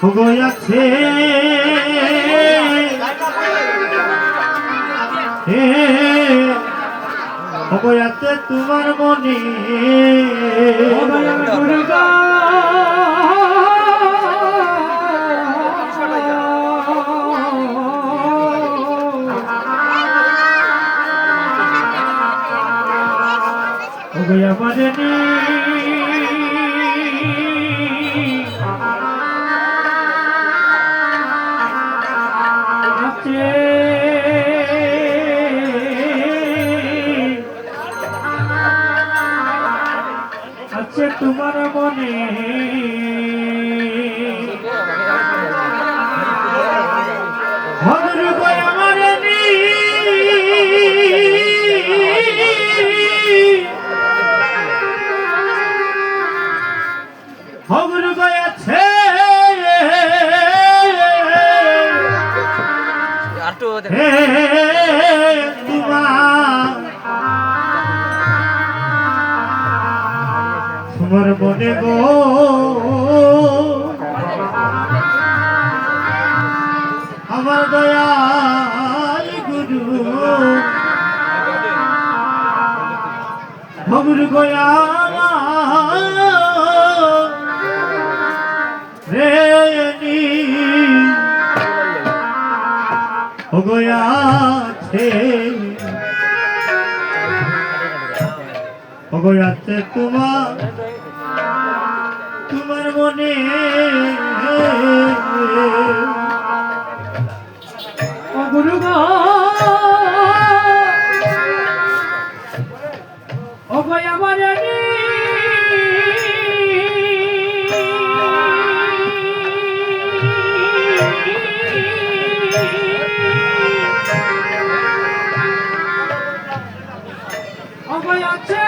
হইয়াছে হইয়াছে তোমার মনে হইয়া পারেনি আছে তোমার মনে হরে গয়া মারেনি হরে গয়াছে তোমার মনে গো আমার দয়াল গুরু ভগুর গয়া রে গয়াছে গয়াছে তোমার মনে গুরু ও গয়া মারেনি অগয়াছে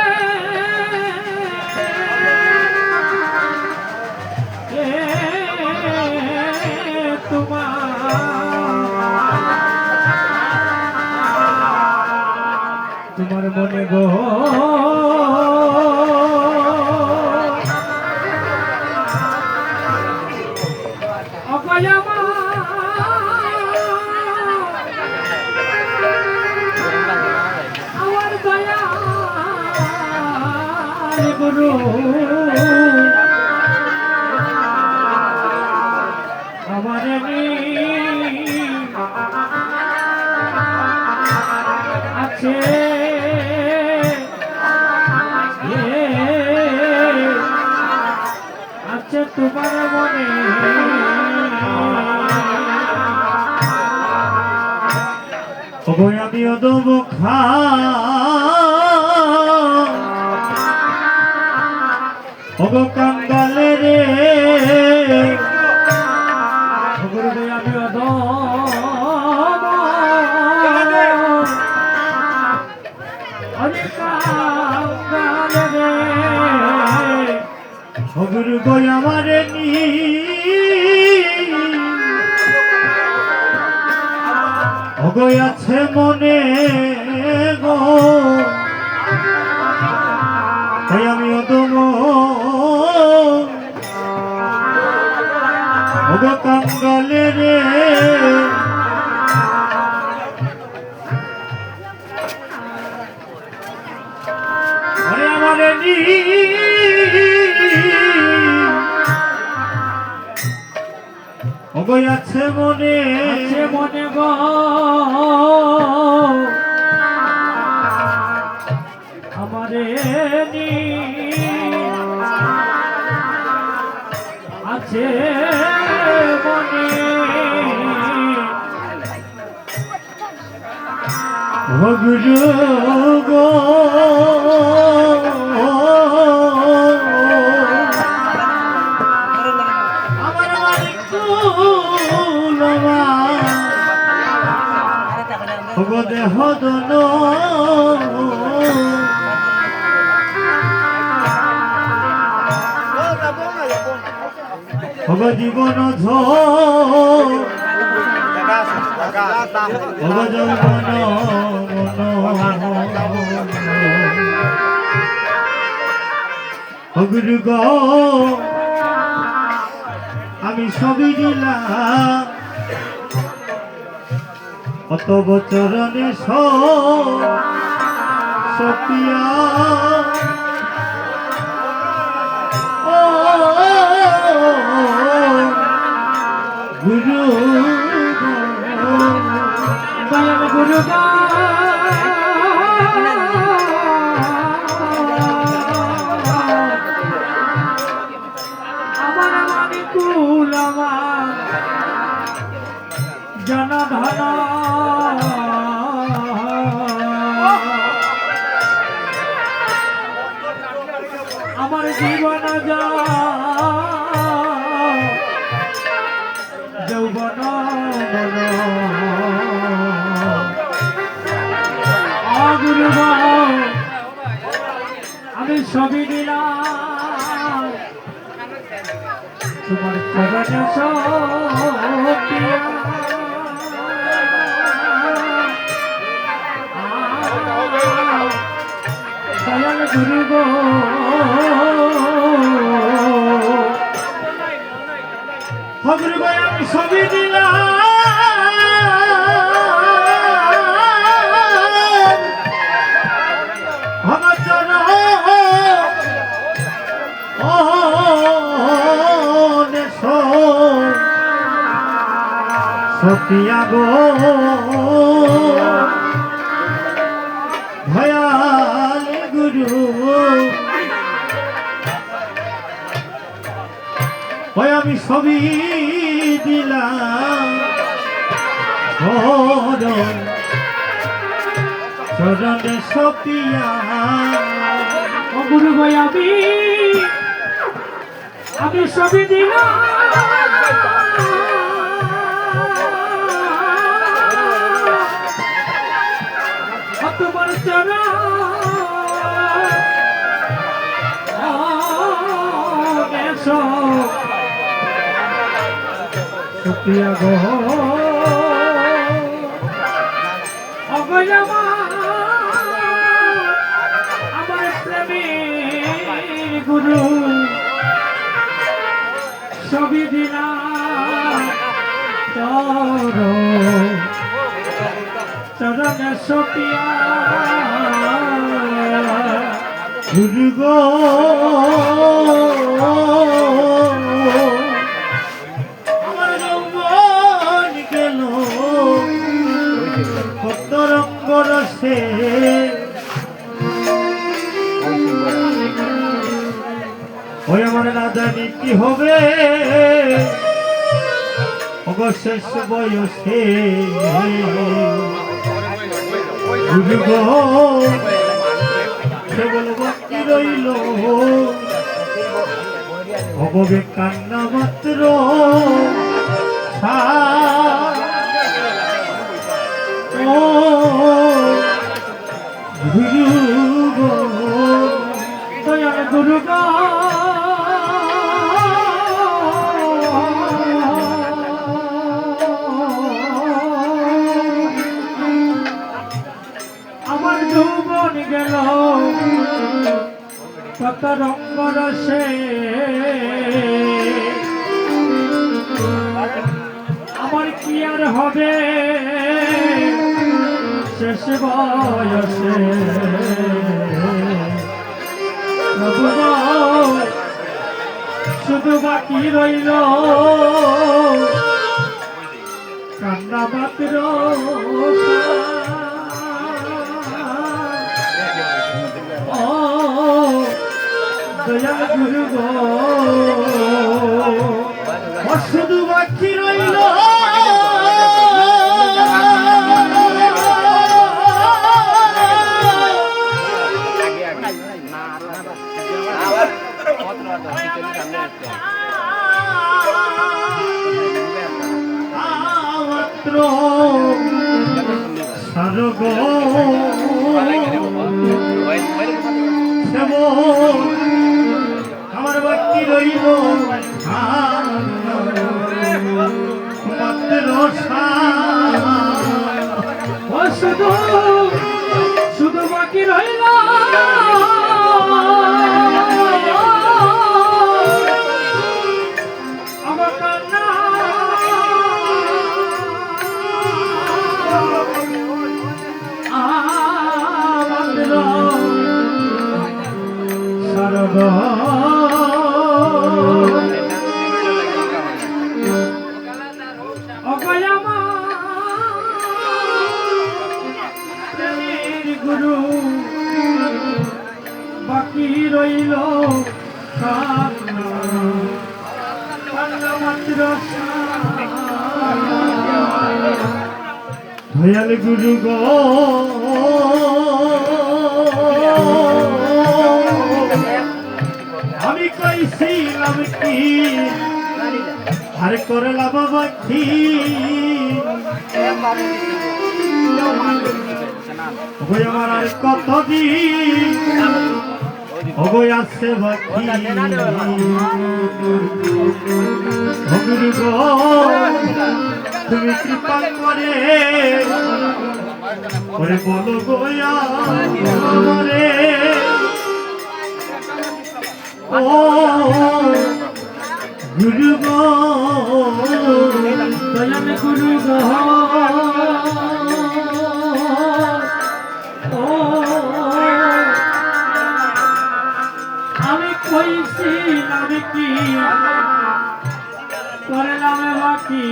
তোমার মনে গো অগয়ামা আমার দয়া গুরু তোমার মনে ওগো আমিও দেবো খা ওগো কাঙ্গালে রে গুরুদেব আমি গুরু গই আমারে নি ওগো আছে মনে গো তাই আমিও দেবো ওগো কাঙ্গালে রে আরে আমারে নি ওগো আছে মনে গো আমারে নি আছে মনে ও গুরু গো আমার মালিক তুলবা ওগো দেহ দন ওগো জীবন ঝো ওগো যৌবন ও গুরু গো আমি সবই দিলাম অত বচরণে সপিয়া ও গুরু গুরু আমার মানি কুল আমার জনধন আমার জীবন যৌবন গুরু আমি সবই দিলাম তোমার চরণে দয়াল গুরু গো গুরু ভাই আমি সবই দিলাম আমার চরণ সপিয়া গো ভয়াল গুরু ওই আমি সবই দিলাম চরণে সপিয়া ও গুরু ভাই আমি সবই দিলাম তোমার চরণ সুপ্রিয়া গো আমার প্রেমী গুরু সবই দিলাম চরণে সুপ্রিয়া গুরু গো আমার যৌবন গেল কত রঙ্গ রসে ও ওই আমার না জানি কি হবে অবশেষ বয়সে গুরু গো কেবল বাকি রইল অববে কান্না মাত্র ও গুরু গো দয়াল গুরু গো আমার যৌবন গেল কত রঙ্গ রসে আমার কি আর হবে শেষ বয়সে প্রভু গো, শুধু বাকি রইল কান্না মাত্র ও দয়াল গুরু গো শুধু বাকি রইল মাত্র সারগ আমার বাকি রইল মাত্র ও শুধু শুধু বাকি রইল আমার কান্না মাত্র সর্ব গুরু বাকি রইল মাত্র দয়াল গুরু গো আমি কইছিলাম কি আর করলাম বাকি ওই আমার আর কতদিন ওই আছে বাকি গুরু গো তুমি কৃপা করে ওরে বলো গোয়া রে ও গুরু গো দয়াল গুরু গো ও আমি কইছিলাম কি করলাম বাকি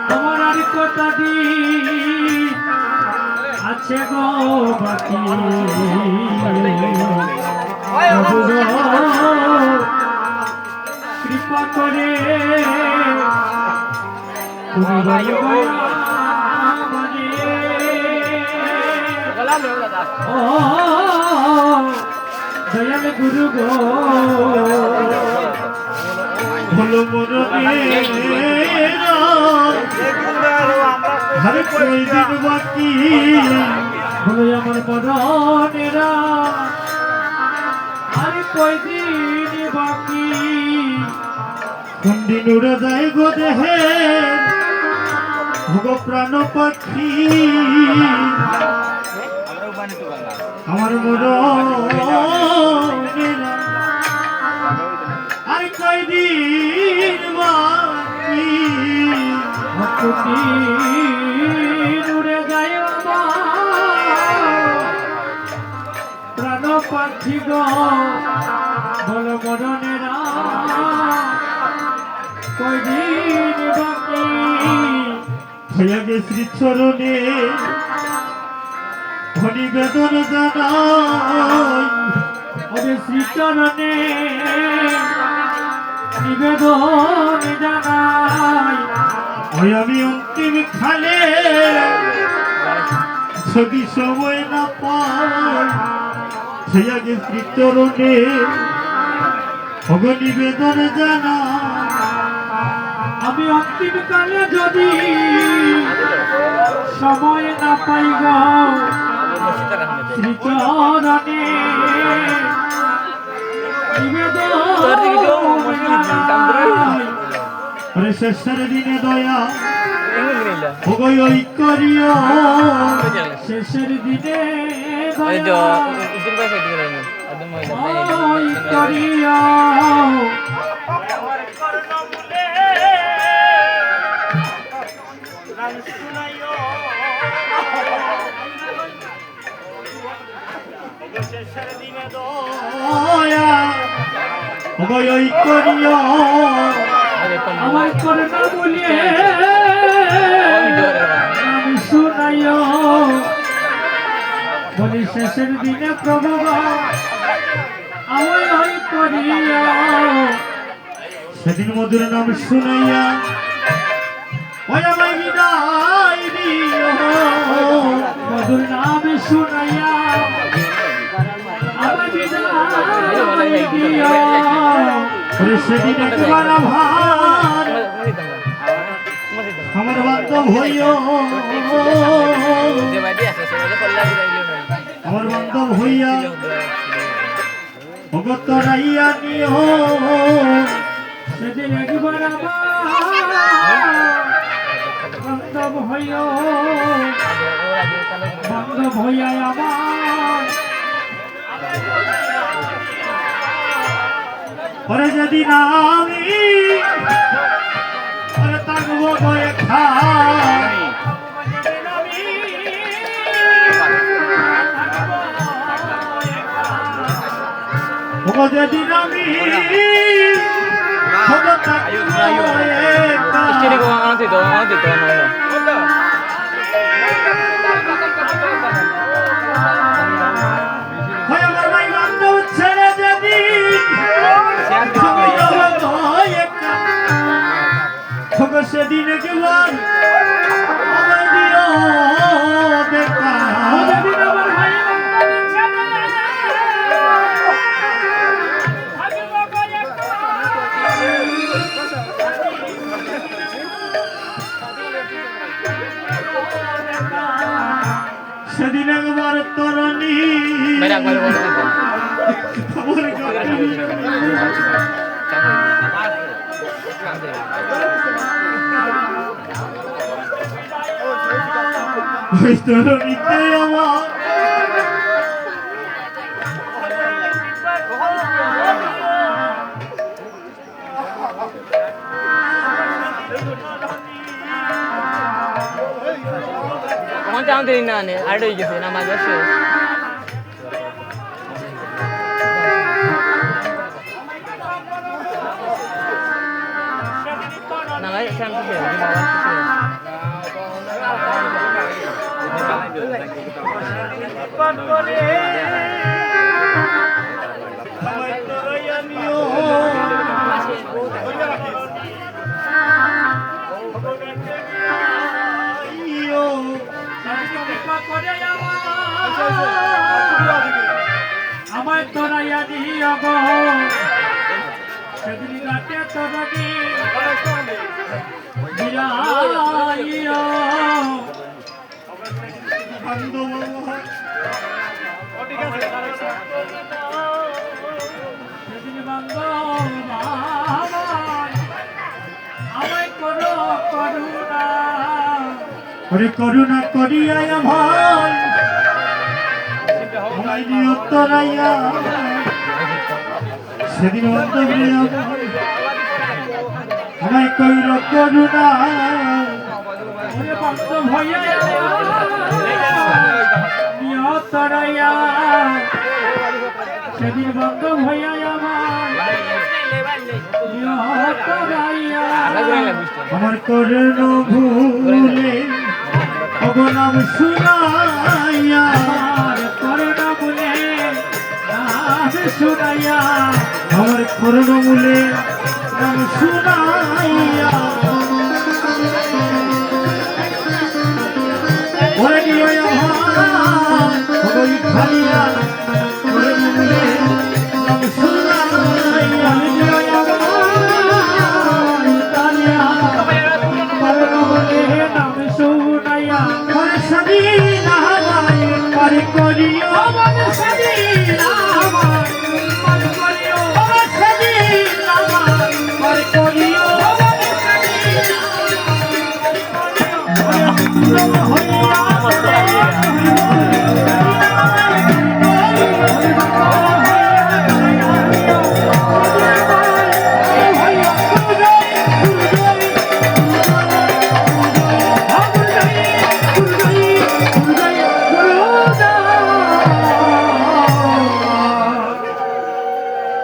তোমার আর কটা দিন আছে গো বাকি প্রভু গো, কৃপা করে তুমি বলো আমারে। ও দয়াল গুরু গো বলো মরণে হরে কই দিন বাকি বলো আমার মরণেরা আর কয়দিন বাকি কোন দিন উড়ে যায় গো দেহে ভোগ প্রাণ পাখি আমার মরণেরা আর কয়দিন বাকি ভক্তি উড়ে যায় প্রাণ পাখি গো বল মরণেরা কয়দিন বাকি হয়ে গে শ্রী চরণে নিবেদন জানাই ওরে শ্রীচরণে নিবেদন জানাই ওই আমি অন্তিম খালে যদি সময় না পাই সেই আগে শ্রীচরণে নিবেদন জানা আমি অন্তিম কালে যদি সময় না পাই গো শ্রীচরণে নিবেদন ওরে শেষের দিনে দয়া ওই করিও শেষের দিনে ওই করিও শেষের দিনে দয়া ওই করিও আমার করোনা বলিয়ে আমি শুনাইও বলি শেষের দিনে প্রভু আমার ওই করিয়া সেদিন মধুর নাম শুনাইয়া ওই আমায় বিদায় দিও মধুর নাম শুনাইয়া আমার বিদায় দিও ওরে সেদিন একবার আমার বান্ধব হইও আমার বান্ধব হইয়া ভগত রাইয়া নিও সেদিন একবার বান্ধব হইও বান্ধব হইয়া আমার ওরে যেদিন আমি ওরে থাকবো গয়ে খাই যেদিন আমি আমার ভাই বান্ধব ছেড়ে যেদিন সেদিন একবার আমায় দিও দেখা সেদিন একবার তরণী ওই তরণীতে আমার Jangan dari nane, ada juga nama Yesus. Nama siapa sih? Di bawah sih. আমায় তোরাইয়া দিও গো সেদিন রাতে তোরনি বিরাইও সেদিন বান্ধব আমায় করো করুণা ওরে করুণা করিয়া ভাই আমায় দিও তোরাইয়া সেদিন আমায় কইল করুণা ওরে বান্ধব হইয়া নিও তোরাইয়া সেদিন বান্ধব হইয়া আমার নিও তোরাইয়া আমার করুণ ভুলে ওগো নাম শুনাইয়া আমার করুণা বলে নাম শুনাইয়া আমার করুণমূলে নাম শুনাইয়া ওরে নিয়ে আমার ওই খালিয়া করুণমূলে নাম শুনাইয়া নাম শুনাইয়া ওরে স্বাধীন আমায় পার করিও আমার স্বাধীন আমার পার করিও আমার স্বাধীন আমায় পার করিও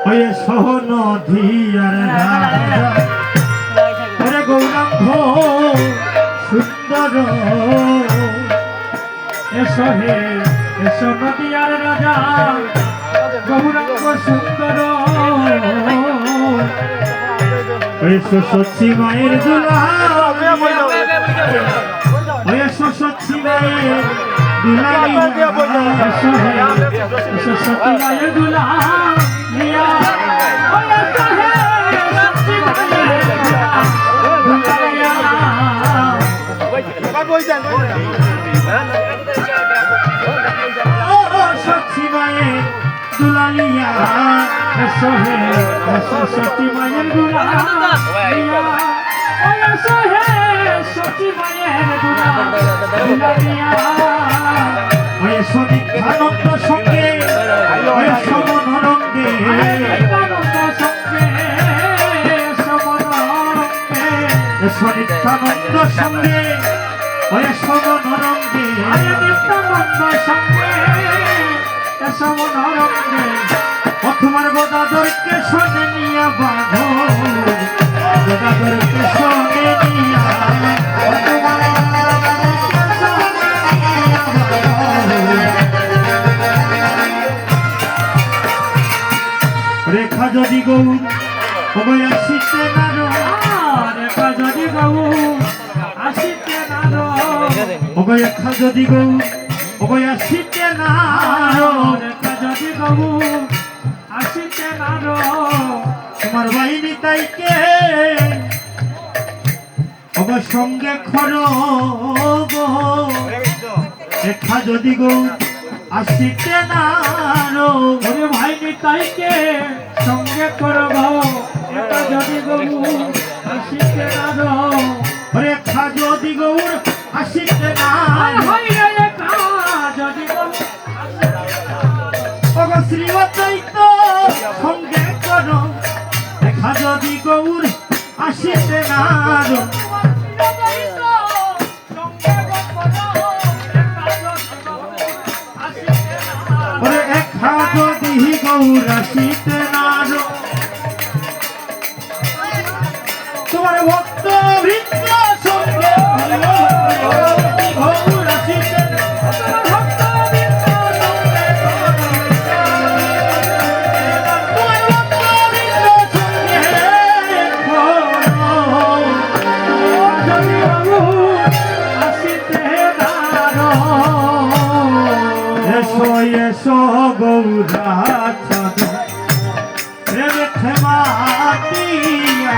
ওই সহনধিয়ার রাজা ওরে গৌরাঙ্গ সুন্দর এসো হে এসো নদিয়ার রাজা গৌরাঙ্গ সুন্দর ওই সচ্ছি মায়ের দুলা ওই সচ্ছি মায়ের দুলা এসো হে এসো সতী মায়ের দুলা লিয়া ওই এসো হে সতী মায়ের দুলা লিয়া ও সচ্ছি মায়ের দুলালিয়া এসো হে এসো সতী মায়ের দুলা লিয়া ওই এসো হে সতী মায়ের দুলা লিয়া ওই সনিধানন্দ সঙ্গে ওই সমন রঙ্গে সনিধানন্দ সঙ্গে ওই সমন রঙ্গে তোমার গোদাদরকে শোনে নিয়া বাঁধো গোদাদরকে শোনে নিয়া রেখা যদি গৌর অবয় আসিতে নারো রেখা যদি বাবু আসিতে নারো অবয় রেখা যদি গৌর অবয় আসিতে নারো রেখা যদি বাবু আসিতে নারো তোমার বাহিনী তাইকে অবয় সঙ্গে খর রেখা যদি গৌর আসিতে নারো ওরে ভাই নিতাইকে সঙ্গে করব এটা যদি বাবু আসিতে নারো রেখা যদি গৌর আসিতে নারো ভাই রেখা যদি বাবু অগ শ্রীমতৈত সঙ্গে কর রেখা যদি গৌর আসিতে নারো ওরে রেখা যদি গৌর আসিতে নারো তোমার ভক্ত ভিন্ন সঙ্গে গৌর আসিতে এসো গৌরা প্রেমে ক্ষমা দিয়া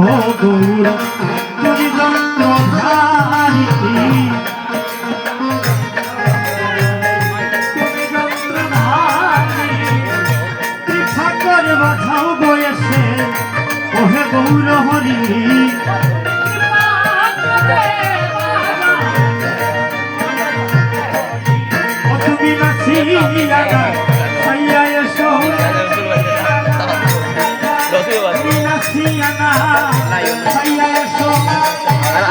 গৌর তুমি যন্ত্রধারী কৃপা করে বাঁচাও বয়সে ওহে গৌর হরি ও তুমি নাচিয়া সাইয়া এসো নাচিয়া না সাইয়া এসো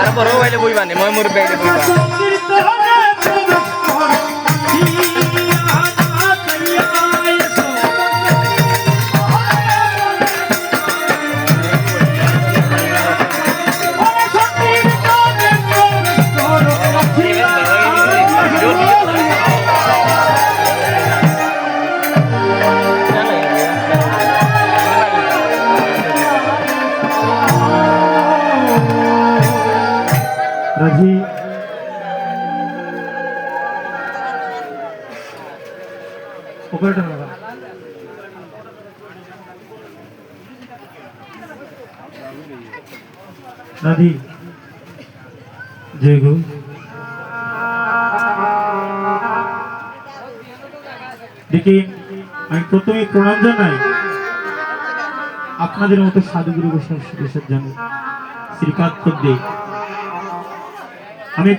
আর বড় বাইলে বইবা নি মই মোর বাইলে বইবা সংকীর্তনে প্রবেশ করো ইয়া না সাইয়া এসো রাজি অপারেটর লাগা রাধি জয় গুরু দেখি আমি প্রথমে প্রণাম জানাই আপনাদের মতো সাধুগুরু বৈষ্ণব জন্য শ্রীপাদ পদ্মে আমি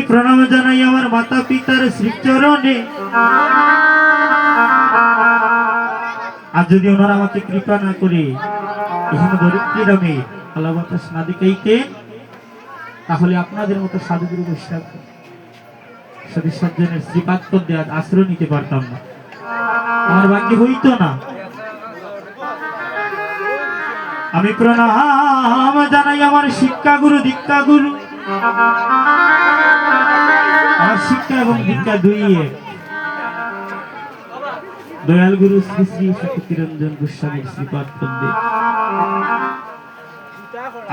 প্রণাম জানাই আমার মাতা পিতার শ্রীচরণে আর যদি ওনারা আমাকে কৃপা না করে এখানে দরিদ্রী নামে আল্লাহ বাতাস না দিকেইতেন তাহলে আপনাদের মতো সাধুগুরু বৈষ্ণব সজ্জনের শ্রীপাদ পদ্মে আশ্রয় নিতে পারতাম না, আমার ভাগ্যে হইতো না। আমি প্রণাম জানাই আমার শিক্ষা গুরু দীক্ষা গুরু, আমার শিক্ষা এবং দীক্ষা দুই এক, দয়াল গুরু শ্রী শ্রী সত্যিরঞ্জন গোস্বামীর শ্রীপাদ পদ্মে।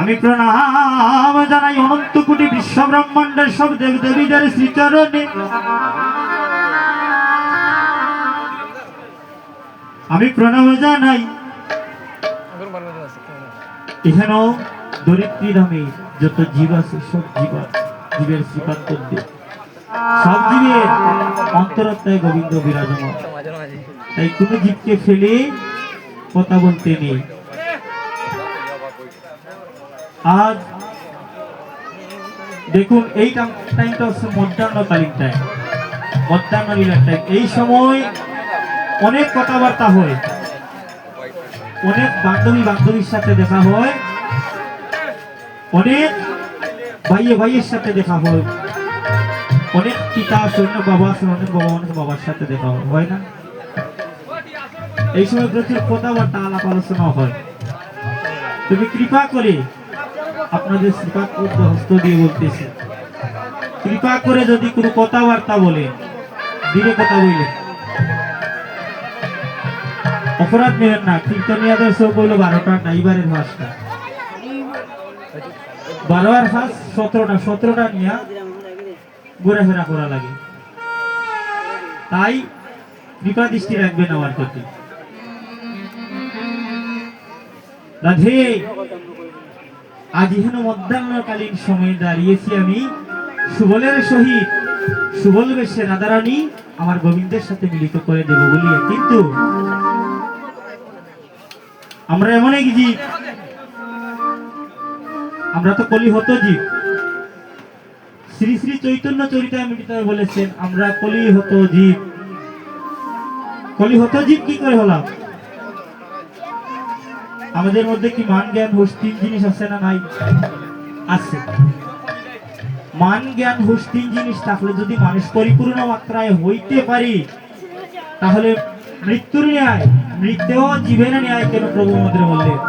আমি প্রণাম জানাই অনন্ত কোটি বিশ্ব ব্রহ্মাণ্ডের সব দেব দেবীদের শ্রীচরণে। আমি প্রণাম জানাই এখানে দরিদ্রী ধামে যত জীব আছে সব জীবের শ্রীপাদ পদ্মে, সব জীবের অন্তরাত্মায় গোবিন্দ বিরাজমান। তাই কোন জীবকে ফেলে কথা বলতে নেই। আজ দেখুন এই টাইমটা হচ্ছে মধ্যাহ্নকালীন টাইম, মধ্যাহ্ন লীলার টাইম। এই সময় অনেক কথাবার্তা হয়, অনেক বান্ধবীর সাথে দেখা হয়, অনেক ভাইয়ের সাথে দেখা হয়, অনেক পিতা আছে, অনেক বাবা আছে, অনেক বাবার সাথে দেখা হয় না? এই সময় প্রচুর কথাবার্তা আলাপ আলোচনা হয়। তুমি কৃপা করে আপনাদের শ্রীপাদ পদ্ম হস্ত দিয়ে বলতেছি, কৃপা করে যদি কোনো কথাবার্তা বলে ধীরে কথা বললে অপরাধ নেবেন না। কীর্তনিয়াদের সব বললো 12টা না, এইবারের ভাষটা 12 আর 5 17টা নিয়ে ঘোরাফেরা করা লাগে। তাই কৃপা দৃষ্টি রাখবেন আমার প্রতি। রাধে, আজ এখানে মধ্যাহ্নকালীন সময়ে দাঁড়িয়েছি আমি সুবলের সহিত, সুবল বেশে রাধারানী আমার গোবিন্দের সাথে মিলিত করে দেব বলিয়া, কিন্তু আমরা এমন এক জীব, আমরা তো কলিহত জীব। শ্রী শ্রী চৈতন্য চরিতামৃতে বলেছেন আমরা কলিহত জীব। কলিহত জীব কি করে হলাম? আমাদের মধ্যে কি মান জ্ঞান হুঁশ 3 জিনিস আছে না নাই? আছে। মান জ্ঞান হুঁশ 3 জিনিস থাকলে যদি মানুষ পরিপূর্ণ মাত্রায় হইতে পারি, তাহলে মৃত্যুর ন্যায় মৃত্যু জীবের ন্যায় কেন প্রভু আমাদের বললেন?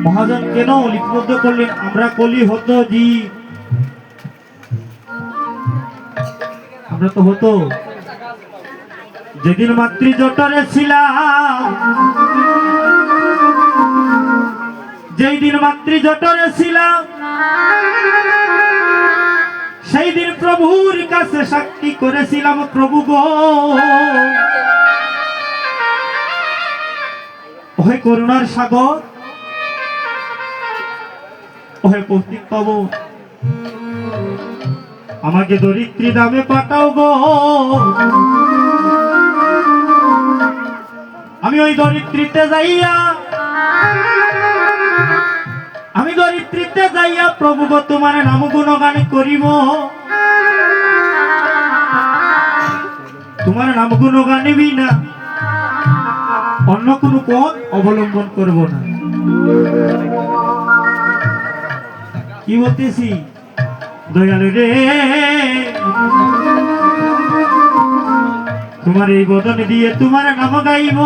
মহাজন কেন লিপিবদ্ধ করলেন আমরা কলিহত জীব? আমরা তো হতো যেদিন মাতৃ জঠরে ছিলাম, যেই দিন মাতৃ জঠরে ছিলাম, সেই দিন প্রভুর কাছে সাক্ষী করেছিলাম, প্রভু গো ওহে করুণার সাগর, ওহে পৌত্রিক পাবন, আমাকে দরিদ্রী দামে পাঠাও গো। আমি ওই দরিদ্রীতে যাইয়া, আমি দরিদ্রীতে যাইয়া প্রভু গো তোমার নাম গুণগান করিব, তোমার নাম গুণগান বিনা অন্য কোনো পথ অবলম্বন করব না। কি বলতেছি দয়ালু রে, তোমার এই বদন দিয়ে তোমার নাম গাইব,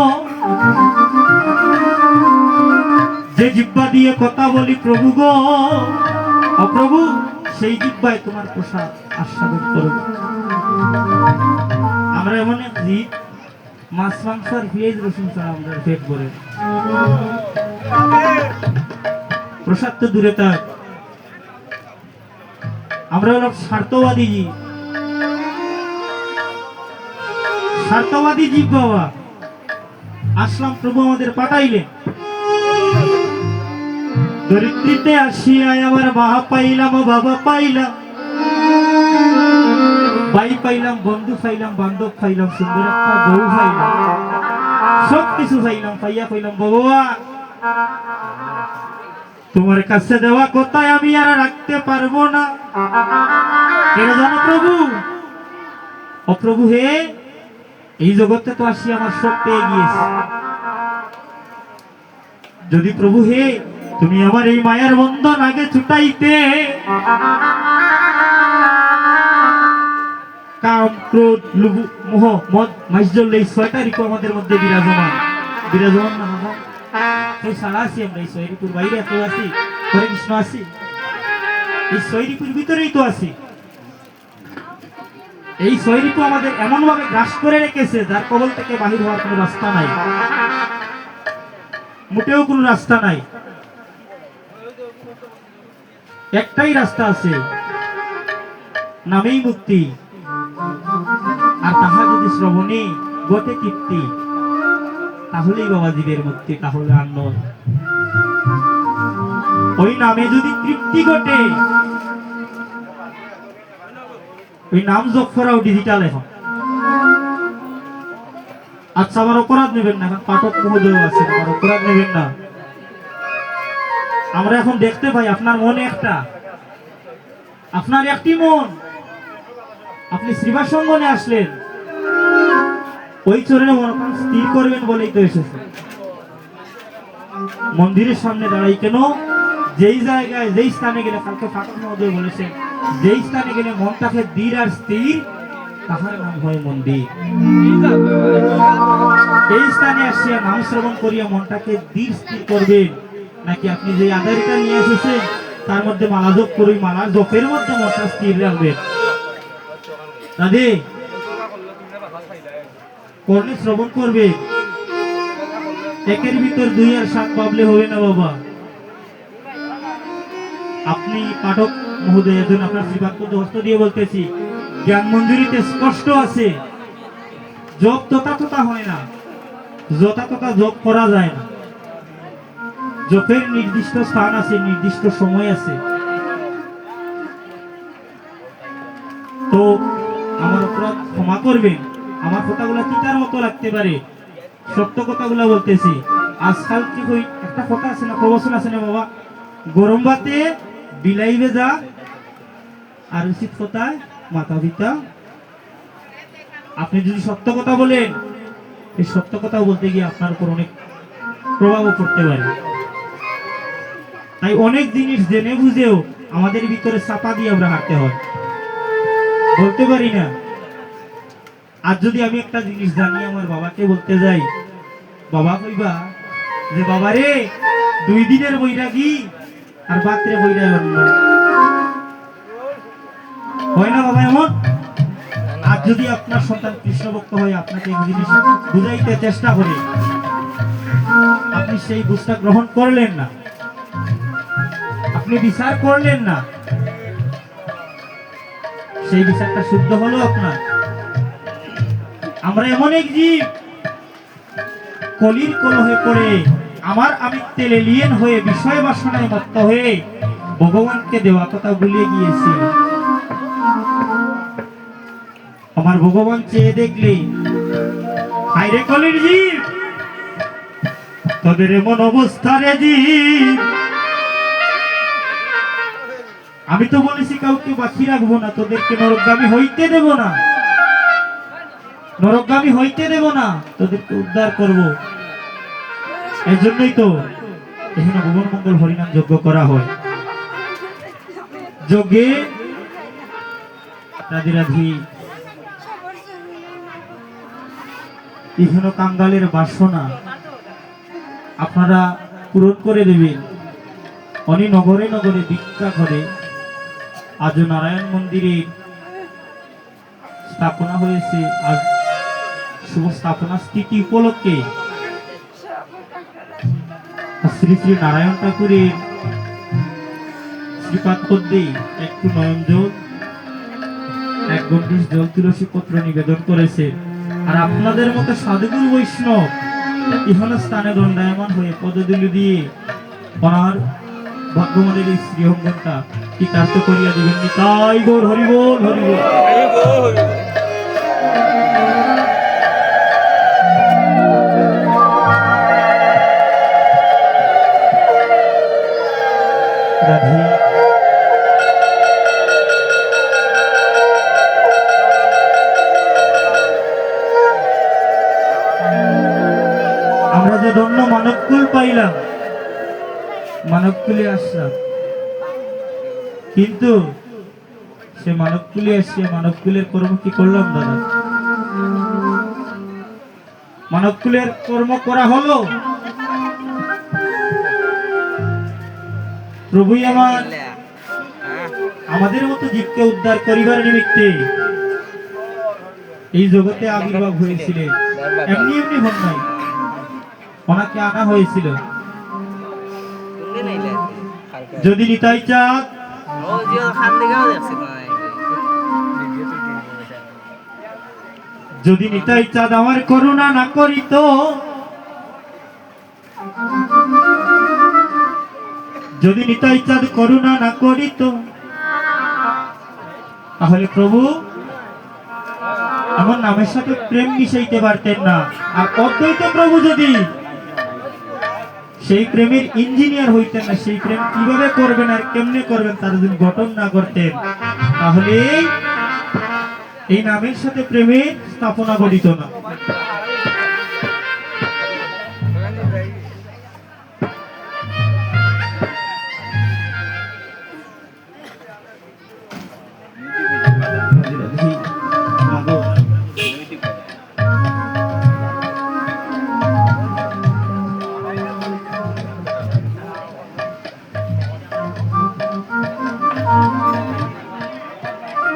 যে জিহ্বা দিয়ে কথা বলি প্রভু গো, অপ্রভু সেই জিহ্বায় তোমার প্রসাদ আস্বাদন করব। আমরা এমন এক জীব, মাছ মাংস আর পেঁয়াজ রসুন ছাড়া আমাদের পেট ভরে, প্রসাদ তো দূরে থাক, আমরা হলো স্বার্থবাদী জীব, স্বার্থবাদী জীব বাবা। আসলাম প্রভু আমাদের পাঠাইলেন, দরিদ্রীতে আসিয়া আমার বাবা পাইলাম, বাবা পাইলাম, ভাই পাইলাম, বন্ধু পাইলাম, বান্ধব পাইলাম, সুন্দর একটা বউ পাইলাম, সব কিছু পাইলাম, পাইয়া পাইলাম বাবা তোমার কাছে দেওয়া কথায় আমি আর রাখতে পারবো না। কেন জানো প্রভু, অপ্রভু হে, এই জগতে তো আসি আমার সব পেয়ে গিয়েছে, যদি প্রভু হে তুমি আমার এই মায়ার বন্ধন আগে ছুটাইতে, কাম ক্রোধ লোভ মোহ মদ মাইজল এই ছয়টা ঋতু আমাদের মধ্যে বিরাজমান, বিরাজমান না বাবা, এই সারা আছি আমরা, এই ছয় ঋতুর বাইরে এত আছি, হরে কৃষ্ণ আছি, এই ছয় ঋতুর ভিতরেই তো আছি। এই ছয় ঋতু আমাদের এমন ভাবে গ্রাস করে রেখেছে যার কবল থেকে বাহির হওয়ার কোনো রাস্তা নাই, মোটেও কোনো রাস্তা নাই। একটাই রাস্তা আছে, নামেই মুক্তি, আর তাহা যদি শ্রবণে গতে তৃপ্তি, তাহলেই বাবা জীবের মুক্তি, তাহলে আর নয়। ওই নামে যদি তৃপ্তি ঘটে, ওই নাম যোগ করাও ডিজিটাল এখন। আচ্ছা আমার অপরাধ নেবেন না, এখন পাঠক মহোদয় আছে, আমার অপরাধ নেবেন না। আমরা এখন দেখতে পাই আপনার মনে একটা, আপনার একটি মন, আপনি শ্রীবাসঙ্গনে আসলেন, ওই চরণে মন স্থির করবেন বলেই তো এসেছে। মন্দিরের সামনে দাঁড়াই কেন, যেই জায়গায় যেই স্থানে গেলে, কালকে পাঠক মহোদয় বলেছেন, যেই স্থানে গেলে মনটাকে দৃঢ় আর স্থির, তাহার নাম হয় মন্দির। এই স্থানে আসিয়া নাম শ্রবণ করিয়া মনটাকে দৃঢ় স্থির করবেন, নাকি আপনি যে আধারিটা নিয়ে এসেছেন তার মধ্যে মালা জপ করি, মালার জপের মধ্যে মনটা স্থির রাখবেন। দাদি কর্ণে শ্রবণ করবে, একের ভিতর দুই আর সাত ভাবলে হবে না বাবা। আপনি পাঠক মহোদয়, এর জন্য আপনার শ্রীবাদ হস্ত দিয়ে বলতেছি, জ্ঞান মঞ্জুরিতে স্পষ্ট আছে, জপ তথা হয় না, যথা জপ করা যায় না, জপের নির্দিষ্ট স্থান আছে, নির্দিষ্ট সময় আছে। তো আমার অপরাধ ক্ষমা করবেন, আমার কথাগুলো তিতার মতো লাগতে পারে, সত্য কথাগুলো বলতেছি। আজকাল কি একটা কথা আছে না, প্রবচন আছে না বাবা, গরম ভাতে বিলাই ভেজা আর উচিত কথায় মাথা পিতা। আপনি যদি সত্য কথা বলেন, এই সত্য কথা বলতে গিয়ে আপনার উপর অনেক প্রভাবও পড়তে পারে। তাই অনেক জিনিস জেনে বুঝেও আমাদের ভিতরে চাপা দিয়ে আমরা হাঁটতে হয়, বলতে পারি না। আর যদি আমি একটা জিনিস জানি, আমার বাবাকে বলতে যাই, বাবা কইবা যে বাবা রে 2 দিনের বৈরাগী আর রাত্রে বৈরাগ হয় না বাবা এমন। আর যদি আপনার সন্তান কৃষ্ণ ভক্ত হয়, আপনাকে এই জিনিস বুঝাইতে চেষ্টা করে, আপনি সেই বুঝটা গ্রহণ করলেন না, আপনি বিচার করলেন না, সেই বিচারটা শুদ্ধ হলো আপনার। আমরা এমন এক জীব, কলির কলহে পড়ে আমার আমি তেলে লিয়েন হয়ে বিষয় বাসনায় মত্ত হয়ে ভগবানকে দেওয়া কথা ভুলে গিয়েছি। আমার ভগবান চেয়ে দেখলে হায়রে কলির জীব, তোদের এমন অবস্থা রে জীব। আমি তো বলেছি কাউকে বাকি রাখবো না, তোদেরকে নরকগামী হইতে দেব না, নরকগামী হইতে দেব না, তোদেরকে উদ্ধার করব। এই জন্যই তো এখানে ভুবন মঙ্গল হরিনাম যজ্ঞ করা হয়। যজ্ঞে রাধি রাধি এখানে কাঙ্গালের বাসনা আপনারা পূরণ করে দেবেন। অনি নগরে নগরে ভিক্ষা করে আজ নারায়ণ মন্দিরে স্থাপনা হয়েছে। আজ শুভ স্থাপনা স্থিতি উপলক্ষে শ্রী শ্রী নারায়ণ ঠাকুরের শ্রীপাদ পদ্মে একটু নয়ন জল, এক গণ্ডিশ জল, তুলসী পত্র নিবেদন করেছে। আর আপনাদের মতো সাধুগুরু বৈষ্ণব ইহন স্থানে দণ্ডায়মান হয়ে পদধূলি দিয়ে ওনার ভাগ্যমানের এই শ্রী অঙ্গনটা কৃতার্থ করিয়া দিবেন। তাই গৌর হরিবোল হরিবোল। রাধে আমরা যে ধন্য মানবকুল পাইলাম, মানবকুলে আসলাম, কিন্তু সে মানবকুলে এসে মানবকুলের কর্ম কি করলাম দাদা? মানবকুলের কর্ম করা হলো, প্রভুই আমাদের মতো জীবকে উদ্ধার করিবার নিমিত্তে এই জগতে আবির্ভাব হয়েছিলেন। এমনি এমনি হন নাই, ওনাকে আনা হয়েছিল। যদি নিতাই চাঁদ যদি নিতাই চাঁদ আমার করুণা না করিত, যদি নিতাই চাঁদ করুণা না করিত, তাহলে প্রভু আমার নামের সাথে প্রেম মিশাইতে পারতেন না। আর অদ্বৈত প্রভু যদি সেই প্রেমের ইঞ্জিনিয়ার হইতেন না, সেই প্রেম কিভাবে করবেন আর কেমনে করবেন তার যদি গঠন না করতেন, তাহলে এই নামের সাথে প্রেমের স্থাপনা ঘটিত না।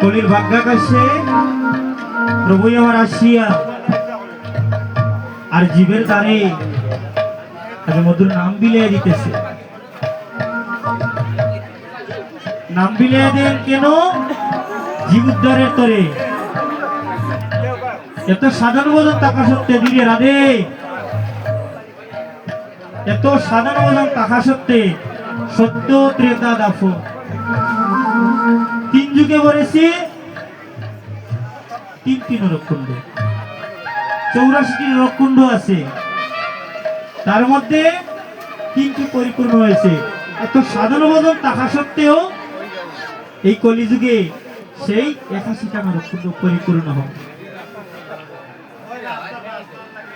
কলির ভাগ্যাকাশে প্রভু আমার আসিয়া আর জীবের দ্বারে মধুর নাম বিলিয়ে দিতেছে। নাম বিলিয়ে দেন কেন? জীব উদ্ধারের তরে। এত সাধারণ বোঝন থাকা সত্ত্বে দিদি রাধে, এত সাধারণ বোঝন থাকা সত্ত্বে সত্য ত্রেতা দাফন তিন যুগে বলেছি, তিনটি নরককুণ্ড, 84টি নরককুণ্ড আছে, তার মধ্যে 3টি পরিপূর্ণ হয়েছে। এত সাধারণ বোধন থাকা সত্ত্বেও এই কলিযুগে সেই 81টা নরককুণ্ড পরিপূর্ণ হবে।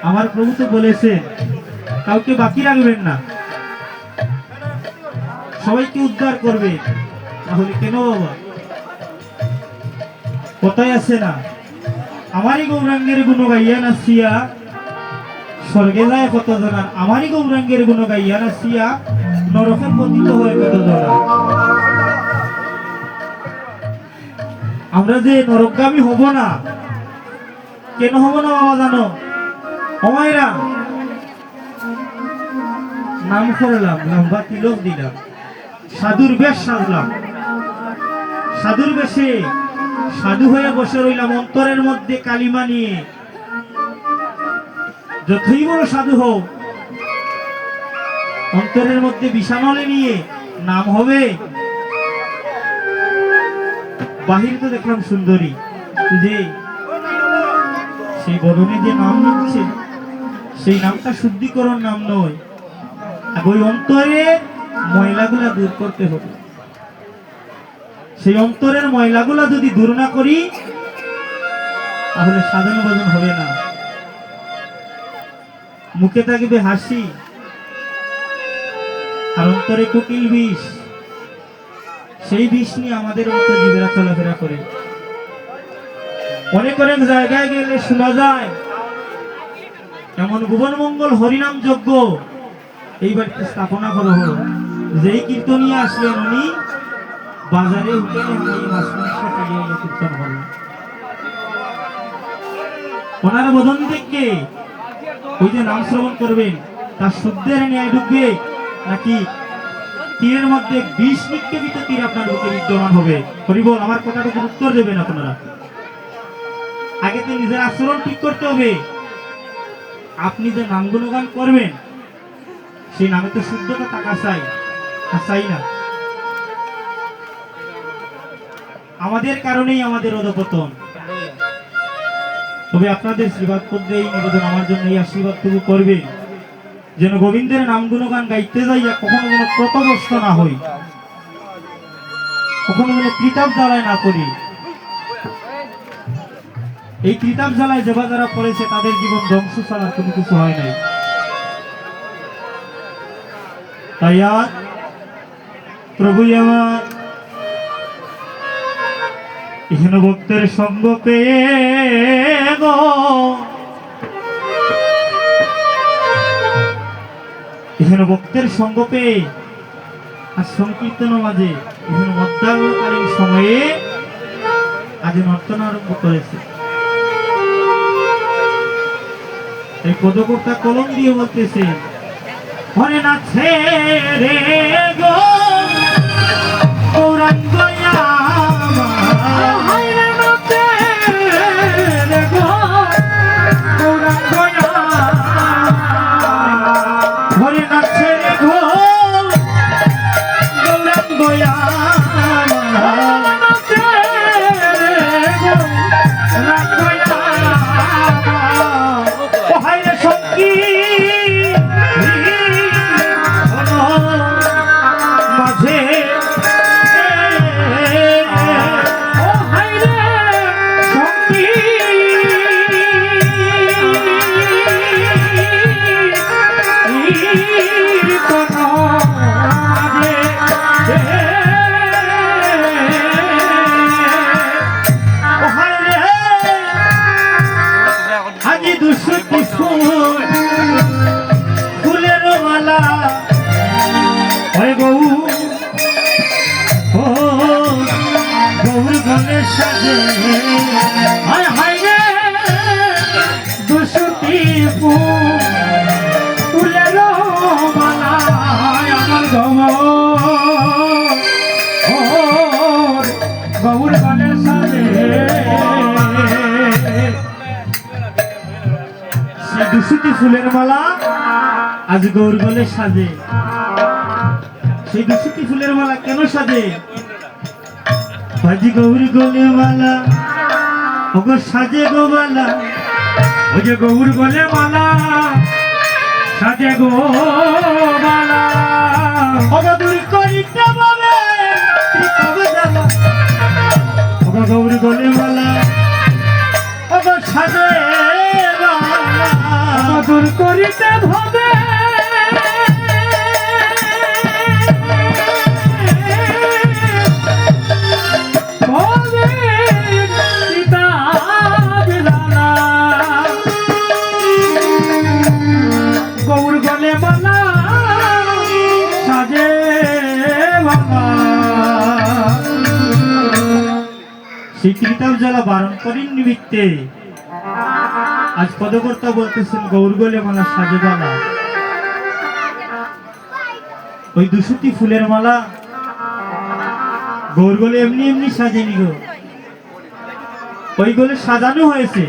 আমার প্রভু তো বলেছে কাউকে বাকি রাখবেন না, সবাইকে উদ্ধার করবে। তাহলে কেন বাবা? কথায় আছে না, আমারই গৌরাঙ্গের গুণ গাইয়া নাচিয়া স্বর্গে যায় কত জনার, আমারই গৌরাঙ্গের গুণ গাইয়া নাচিয়া নরকে পতিত হয়ে কত জনার। আমরা যে নরকগামী হব না, কেন হব না বাবা জানো? আমায়রা নাম করলাম, লম্বা তিলক দিলাম, সাধুর বেশ সাজলাম, সাধুর বেশে সাধু হয়ে বসে রইলাম, অন্তরের মধ্যে কালিমা নিয়ে। যতই বড় সাধু হোক অন্তরের মধ্যে বিষাণলে নিয়ে নাম হবে। বাহির তো দেখলাম সুন্দরী, যে সেই বদনে যে নাম নিচ্ছে সেই নামটা শুদ্ধিকরণ নাম নয়। আর ওই অন্তরের ময়লাগুলা দূর করতে হবে। সেই অন্তরের ময়লাগুলা যদি দূর না করি তাহলে সাধন ভজন হবে না। মুখে থাকবে হাসি আর অন্তরে কোকিল বিষ। সেই বিষ নিয়ে আমাদের অন্তর্জীবীরা চলাফেরা করে। অনেক অনেক জায়গায় গেলে শোনা যায় এমন ভুবন মঙ্গল হরিনাম যজ্ঞ এই বাড়িতে স্থাপনা করা হলো। যেই কীর্তনিয়া আসলেন উনি বাজারে উঠে মাছ মাংস খাইয়ে কীর্তন করলেন। ওনার বদন থেকে ওই যে নাম শ্রবণ করবেন তার শুদ্ধের ন্যায় ঢুকবে নাকি তীরের মধ্যে বিষ নিক্ষেপিত তীর আপনার বুকে বিদ্যমান হবে? হরিবল, আমার কথাটাকে উত্তর দেবেন আপনারা। আগে তো নিজের আচরণ ঠিক করতে হবে। আপনি যে নাম গুণগান করবেন সেই নামে তো শুদ্ধতা টাকা চাই, চাই না। আমাদের কারণেই আমাদের অধপতন। তবে আপনাদের আশীর্বাদ করতে এই নিবেদন, আমার জন্য এই আশীর্বাদটুকু করবেন যেন গোবিন্দের নাম গুণগান গাইতে যাইয়া কখনো যেন প্রতবস্ত না হই, কখনো যেন কিতাব জ্বালায় না করি। এই কিতাব জ্বালায় যারা যারা পড়েছে তাদের জীবন ধ্বংস ছাড়া কোনো কিছু হয় নাই। তাই আর প্রভু আমার এখানে ভক্তের সঙ্গ পেয়ে গো, এখানে ভক্তের সঙ্গ পেয়ে আর সংকীর্তন মাঝে এখানে মধ্যাহ্নকালীন সময়ে আজ নর্তন আরম্ভ করেছে। এই পদকর্তা কলম দিয়ে বলতেছে, হরে নাচে রে গো গৌরাঙ্গ ফুলের মালা আজ গৌর গলে সাজে। সেই দুশোটি ফুলের মালা কেন সাজে? আজ গৌর গলে মালা ওগো সাজে গো মালা, ওই যে গৌর গলে মালা সাজে গো মালা। ওগো দূর করিতে বলে ওগো গৌর গলে মালা ওগো সাজে দূর করিতে ভাবে গৌর গলে মালা সাজে বাবা। সেই কিতাব জ্বালা বারণ করেন নিমিত্তে আজ পদকর্তা বলতেছেন গৌর গলে মালা সাজে বালা। ওই দুশোটি ফুলের মালা গৌর গলে এমনি এমনি সাজেনি গো, ওই গলে সাজানো হয়েছে।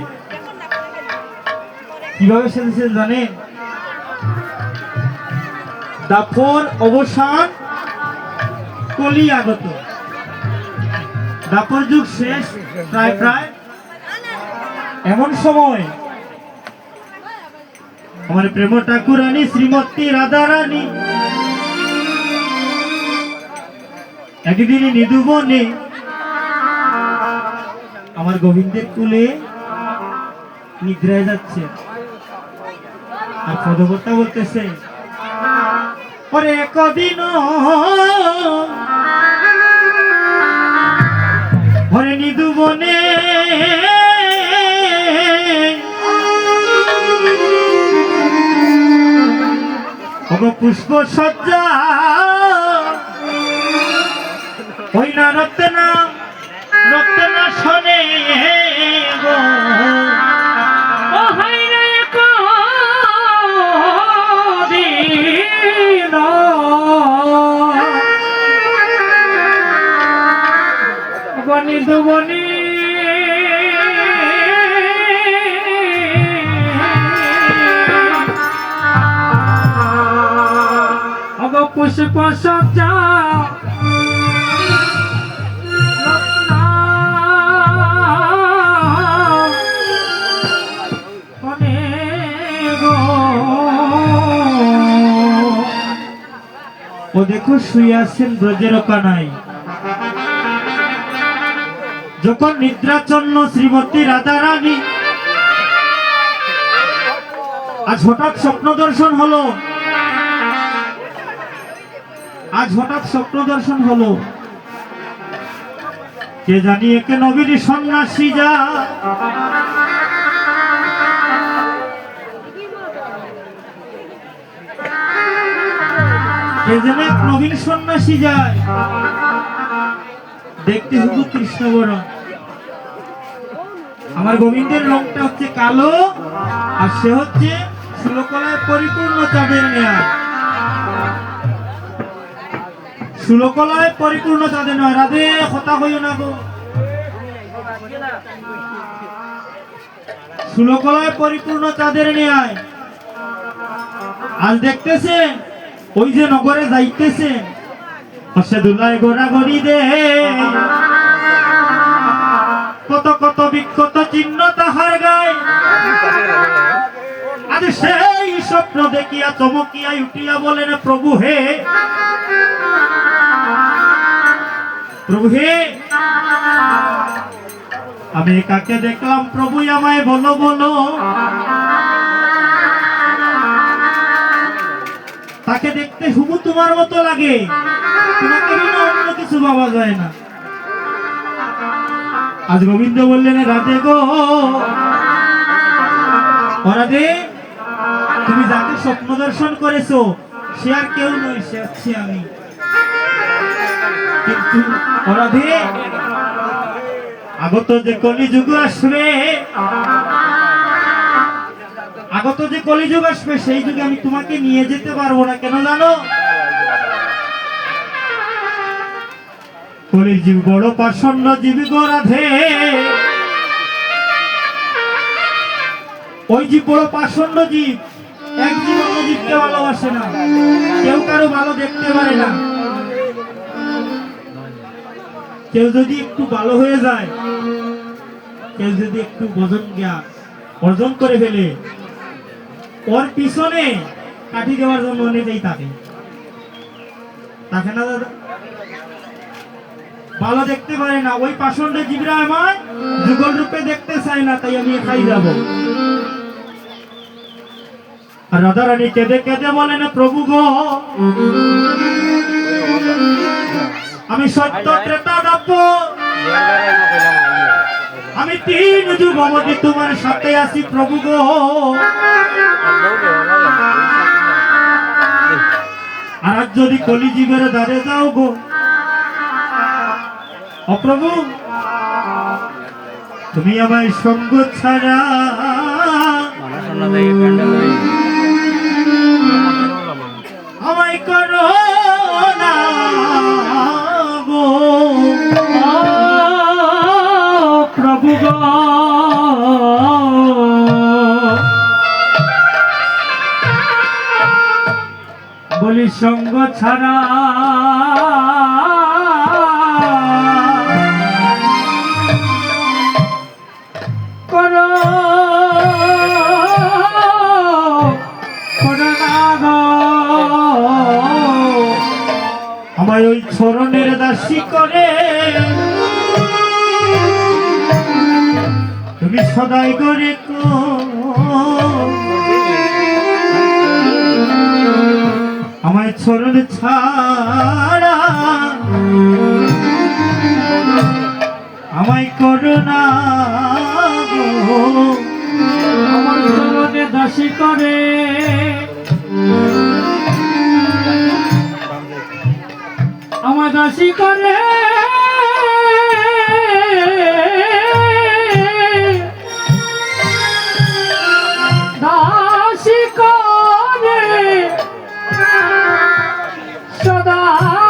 কিভাবে সাজেছে জানেন? দাপর অবসান, কলি আগত। দাপর যুগ শেষ প্রায় প্রায়। এমন সময় আমার প্রেম ঠাকুরানী শ্রীমতী রাধারানী একদিন নিধুবনে আমার গোবিন্দের কুলে নিদ্রায় যাচ্ছে, আর পদকর্তা বলতেছে, ওরে কদিন ওরে নিধুবনে পুষ্প সজ্জা ওই না রত্না রত্না শোনে গো, ও হাই রে কদিন বনি দুবনি পুষ্প সজ্জা ও দেখো শুয়ে আছেন ব্রজের কানাই। যখন নিদ্রাচন্ন শ্রীমতী রাধারানী আজ হঠাৎ স্বপ্ন দর্শন হলো, আজ হঠাৎ স্বপ্ন দর্শন হলো, কে জানি একে নবীর সন্ন্যাসী যা, কে যেন এক নবীন সন্ন্যাসী যায়, দেখতে শুধু কৃষ্ণবরণ। আমার গোবিন্দের রংটা হচ্ছে কালো, আর সে হচ্ছে ষোলকলায় পরিপূর্ণ চাঁদের নেয়া। ষোলকলায় পরিপূর্ণ চাঁদের নয়। রাধে কথা কইও না গো, ষোলকলায় পরিপূর্ণ চাঁদের নেয়। আজ দেখতেছেন ওই যে নগরে যাইতেছেন, হসে দুলায় গোড়াগড়ি দে, কত কত বিক্ষত চিহ্ন তাহার গায়। আজ সেই স্বপ্ন দেখিয়া চমকিয়া উঠিয়া বলেন, প্রভু হে, প্রভু হে, আমি কাকে দেখলাম প্রভু আমায় বলো বলো। তাকে দেখতে হুবু তোমার মতো লাগে, তোমাকে বিনা অন্য কিছু ভাবা যায় না। আজ গোবিন্দ বললেন, রাধে গো, ও রাধে, তুমি যাকে স্বপ্ন দর্শন করেছো সে আর কেউ নয়, সে হচ্ছে আমি। কিন্তু ও রাধে, আগত যে কলিযুগ আসবে, আগত যে কলিযুগ আসবে, সেই যুগে আমি তোমাকে নিয়ে যেতে পারবো না। কেন জানো? কলির জীব বড় পাষণ্ড জীবী গো রাধে, ওই জীব বড় পাষণ্ড জীব, এক জীব অন্য জীবকে ভালোবাসে না, কেউ কারো ভালো দেখতে পারে না। কেউ যদি একটু ভালো হয়ে যায়, কেউ যদি একটু ভজন জ্ঞান অর্জন করে ফেলে, ওর পিছনে কাঠি দেওয়ার জন্য অনেকেই থাকে, তাকে না দাদা? ভালো দেখতে পারে না, ওই পাষণ্ড জীবরা আমায় যুগল রূপে দেখতে চায় না, তাই আমি খাই যাব। আর রাধারানী কেঁদে কেঁদে বলেন, প্রভু গো, আমি সত্য ত্রেতা দ্বাপর, আমি 3 যুগ অবধি তোমার সাথে আছি প্রভু গো। আর যদি কলিযুগের দ্বারে যাও গো, অপ্রভু, তুমি আমায় সঙ্গ ছাড়া আমায় করো না গো, প্রভু গো, বলি সঙ্গ ছাড়া করো করোনা গো আমায় ওই চরণের দাসী করে তুমি সদাই করে আমায় চরণ ছাড়া আমায় করোনা আমার চরণে দাসী করে আমার দাসী করে দাসী করে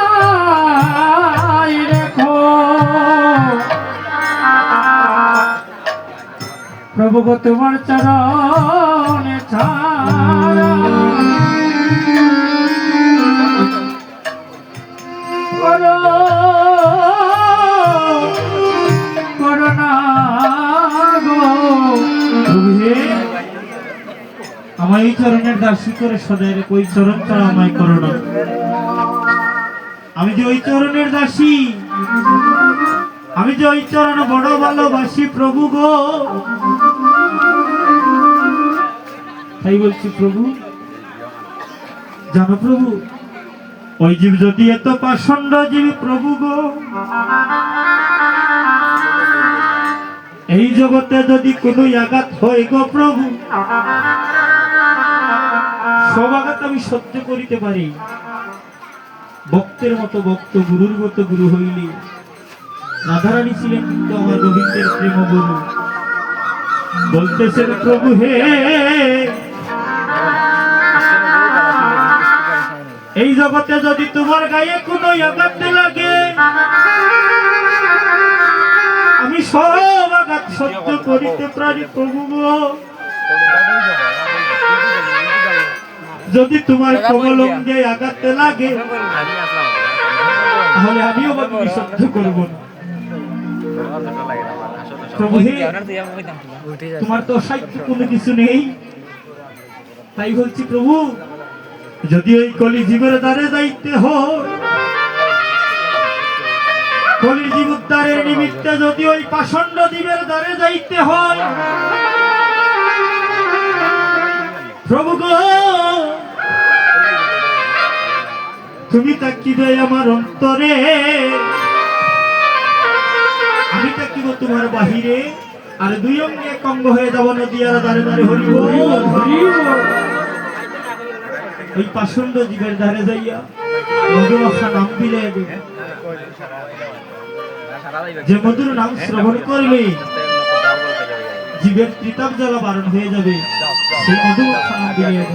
সদাই রেখো প্রভু গো তোমার চরণে ছাড়া করো করোনা গো প্রভু হে, আমায় এই চরণের দাসী করে সদাই রেখো, ওই চরণ ছাড়া আমায় করোনা। আমি যে ওই চরণের দাসী, আমি যে ওই চরণ বড় ভালোবাসি প্রভু গো। তাই বলছি প্রভু, জানো প্রভু, ওই জীব যদি এত পাষণ্ড জীব প্রভু গো, এই জগতে যদি কোনো আঘাত হয় গো প্রভু, সব আঘাত আমি সহ্য করিতে পারি। ভক্তের মতো ভক্ত, গুরুর মতো গুরু হইলে, রাধারানী ছিলেন কিন্তু আমার গোবিন্দের প্রেম গুরু। বলতেছেন প্রভু হে, এই জগতে যদি তোমার গায়ে কোনো আঘাত লাগে, আমি সব আঘাত সহ্য করিতে পারি প্রভু গো। যদি তোমার কমলঙ্গে আঘাত লাগে, তাহলে আমিও বাকি সহ্য করব না প্রভু হে। তোমার তো অসাধ্য কোনো কিছু নেই। তাই বলছি প্রভু, যদি ওই কলি জীবের দ্বারে যাইতে হয়, কলি জীব উদ্ধারের নিমিত্তে যদি ওই পাষণ্ড জীবের দ্বারে যাইতে হয়, প্রভু গো তুমি তাকিবে আমার অন্তরে, আমি তাকিব তোমার বাহিরে, আর দুই অঙ্গে এক অঙ্গ হয়ে যাব নদীয়ার দ্বারে দ্বারে হরিব হরিব। ওই পাষণ্ড জীবের ধারে যাইয়া মধুমাখা নাম বিলাই দেব, যে মধুর নাম শ্রবণ করলে জীবের ত্রিতাপ জ্বালা বারণ হয়ে যাবে, সেই মধুমাখা নাম বিলাই দেব।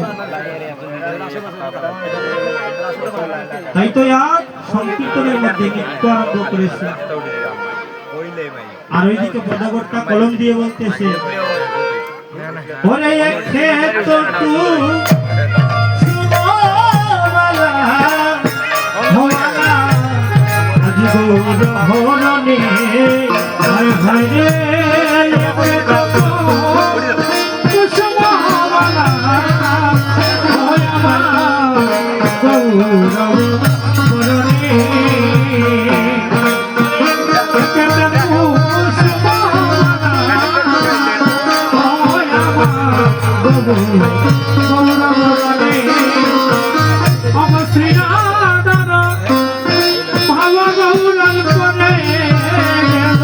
তাই তো আজ সংকীর্তনের মধ্যে নৃত্য আরম্ভ করেছে। আর ওইদিকে পদাবরটা কলম দিয়ে বলতেছে, ওরে এক ক্ষেত্র তু সুমমালা মোমালা আজ গৌর হরণে হায় হায় রে কুসুমমালা ওই আমার গৌর হরণে আমার শ্রীরাধার ভাব গৌরব করে গেল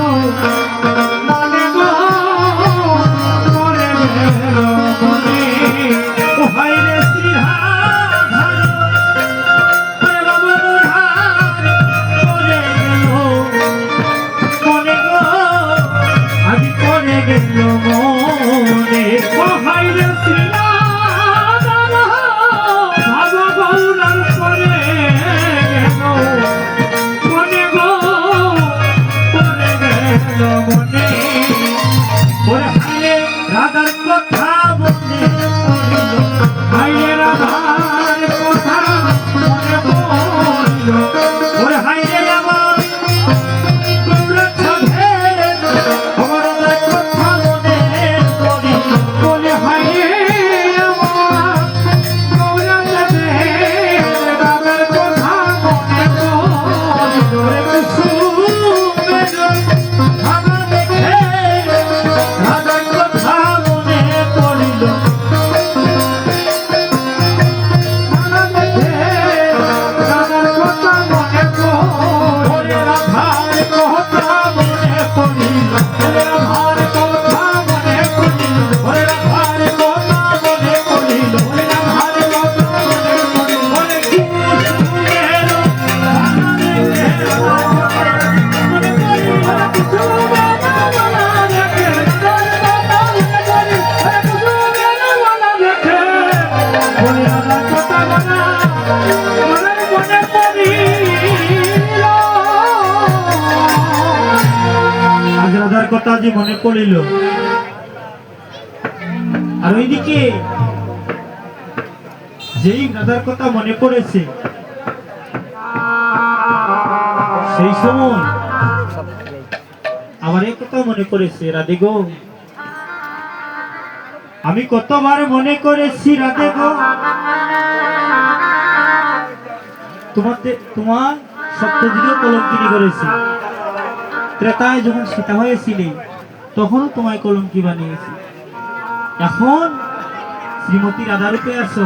ওরে রাধার কথা মনে পড়িল, ওরে রাধার কথা মনে পড়িল, ওরে রাধার কথা মনে পড়িল, ওরে কুসুমের মালা দেখে মনে পড়িল, ওরে কুসুমের মালা দেখে, রাধার কথা মনে পড়িল, ওরে কুসুমের মালা দেখে, ওরে রাধার কথা মনে পড়িল। আজ রাধার কথা যে মনে পড়িল, আর ওইদিকে যেই রাধার কথা মনে পড়েছে সেই সময় আমার এই কথা মনে পড়েছে, রাধে গো আমি কতবার মনে করেছি রাধে গো তোমার সত্যযুগে কলঙ্কিনী করেছি, ত্রেতায় যখন সীতা হয়েছিলি তখনও তোমায় কলঙ্কি বানিয়েছি, এখন শ্রীমতী রাধারূপে আছো,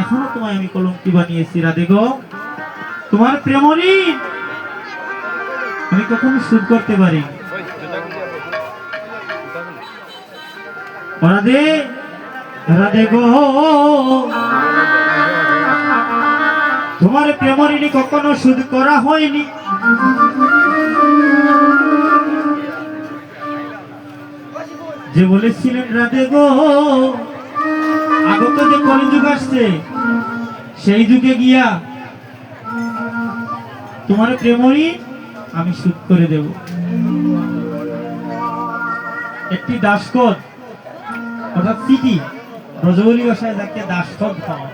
এখনো তোমায় আমি কলঙ্কি বানিয়েছি রাধে গো। তোমার প্রেমনি আমি কখনো শুধ করতে পারি রাধে, রাধে গো তোমার প্রেমঋণী কখনো শুধ করা হয়নি, যে বলেছিলেন রাধে গো আগত যে কলিযুগ আসছে সেই যুগে গিয়া তোমার প্রেমঋণ আমি শুধ করে দেব। একটি দাসখত অর্থাৎ চিঠি, ব্রজবলী ভাষায় যাকে দাসখত হয়,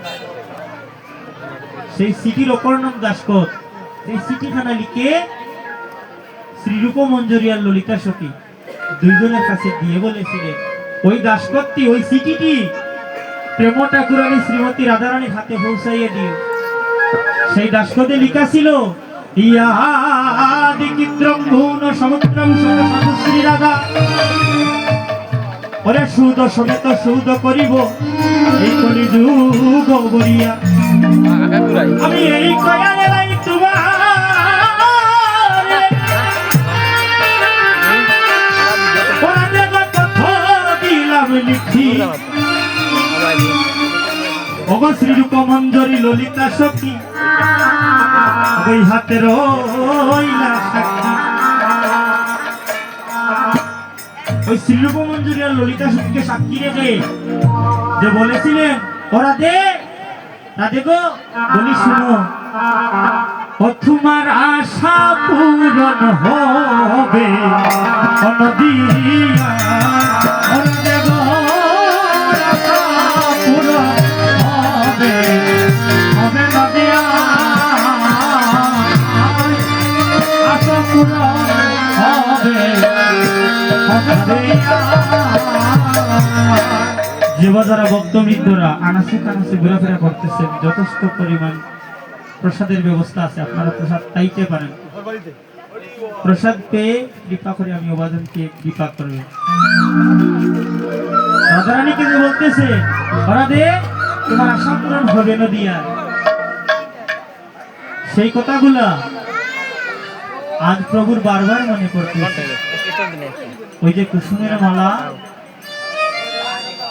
সেই চিঠির অপর নাম দাসখত। সেই চিঠিখানা লিখে শ্রীরূপ মঞ্জরী আর ললিতা সখী দুইজনের কাছে দিয়ে বলেছিলেন ওই দাসখতটি, ওই চিঠিটি প্রেম ঠাকুরানী শ্রীমতী রাধারানীর হাতে পৌঁছাইয়ে দিও। সেই দাসখতে লেখা ছিল ইয়াদি চিত্রম ভুন সমুদ্রম সাধু শ্রী রাধা, ওরে সুদ সমেত সুদ করিব এই কলিযুগ বলিয়া, আমি এই কয়া লাই তোমার দিলাম লিখি, ওগো শ্রীরূপ মঞ্জরী ললিতা সখী ওই হাতের সাক্ষী। ওই শ্রীরূপ মঞ্জরী আর ললিতা সখীকে সাক্ষী রেখে যে বলেছিলেন ওরা দে রাধে গো বলি শুনো, ও তোমার আশা পূরণ হবে অনদিয়া, রাধে গো আশা পূরণ হবে, হবে নদিয়া, আশা পূরণ হবে, হবে নদিয়া। যারা ভক্তবৃন্দরা আনাসে কানাসে ঘোরাফেরা করতেছেন, যথেষ্ট পরিমাণ প্রসাদের ব্যবস্থা আছে, আপনারা প্রসাদ পাইতে পারেন। প্রসাদ পেয়ে কৃপা করে আমি অবাদনকে কৃপা করবে। রাধারানী কিন্তু বলতেছে রাধে তোমার আশা পূরণ হবে নদিয়া। সেই কথাগুলা আজ প্রভুর বারবার মনে পড়তেছে। ওই যে কুসুমের মালা,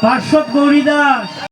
পার্শ্বদ গৌরীদাস